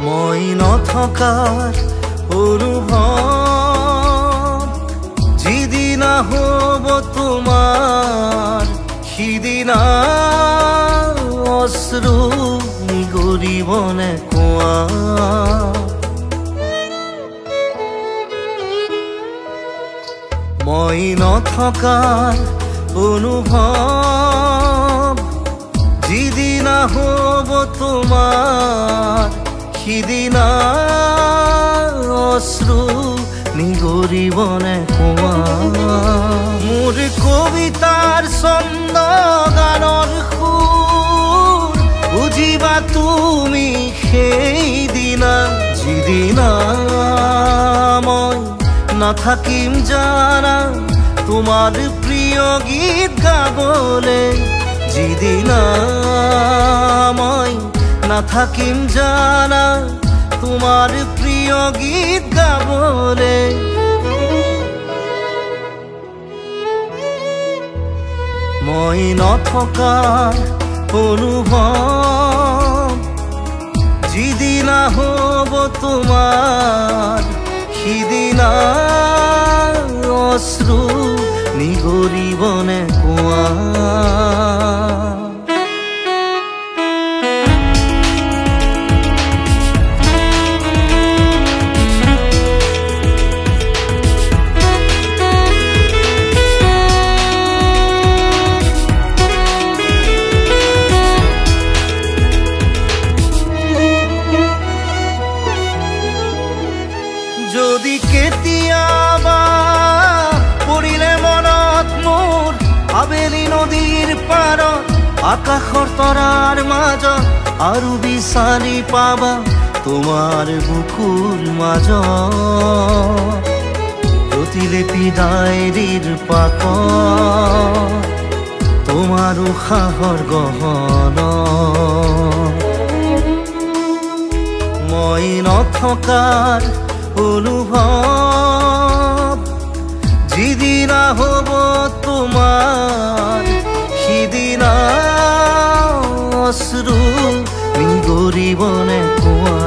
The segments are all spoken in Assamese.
মই নথকাৰ অনুভৱ যিদিনা হ'ব তোমাৰ সিদিনা অশ্ৰু নিগৰিবনে কোৱা মই নথকাৰ অনুভৱ যিদিনা হ'ব তোমাৰ সিদিনা অশ্ৰু নিগৰিবনে কোৱা মোৰ কবিতাৰ ছন্দ গানৰ সুৰ বুজিবা তুমি সেইদিনা যিদিনা মই নাথাকিম জানা তোমাৰ প্ৰিয় গীত গাবলে যিদিনা মই নাথাকিম জানা তোমাৰ প্ৰিয় গীত গাবলে মই নথকাৰ অনুভৱ যিদিনা হ'ব তোমাৰ সিদিনা অশ্ৰু নিগৰিবনে কোৱা যদি কেতিয়াবা পৰিলে মনত মোৰ আবেলি নদীৰ পাৰত আকাশৰ তৰাৰ মাজত আৰু বিচাৰি পাবা তোমাৰ বুকুৰ মাজত প্ৰতিলিপি ডায়েৰীৰ পাতত তোমাৰ উশাহৰ গহনা মই নথকাৰ অনুভৱ যিদিনা হ'ব তোমাৰ সিদিনা অশ্ৰু নিগৰিবনে কোৱা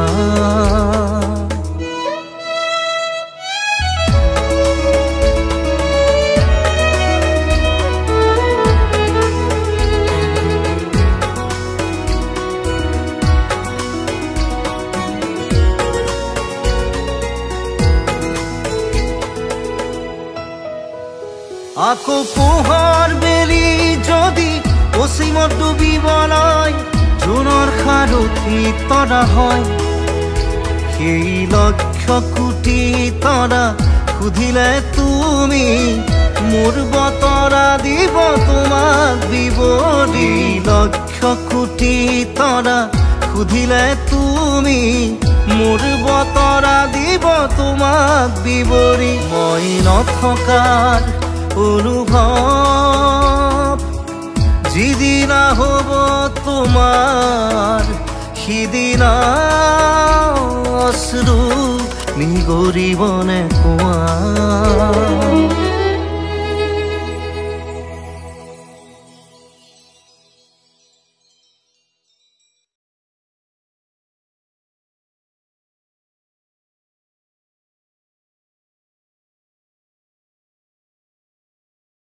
আকৌ পোহৰ বেলি যদি অসীমত ডুবিবলৈ জোনৰ সাৰথি তৰা হয় সেই লক্ষ কোটি তৰা সুধিলে তুমি মোৰ বতৰা দিব তোমাক বিৱৰি লক্ষ কোটি তৰা সুধিলে তুমি মোৰ বতৰা দিব তোমাক বিৱৰি মই নথকাৰ অনুভৱ যিদিনা হ'ব তোমাৰ সিদিনা অশ্ৰু নিগৰিবনে কোৱা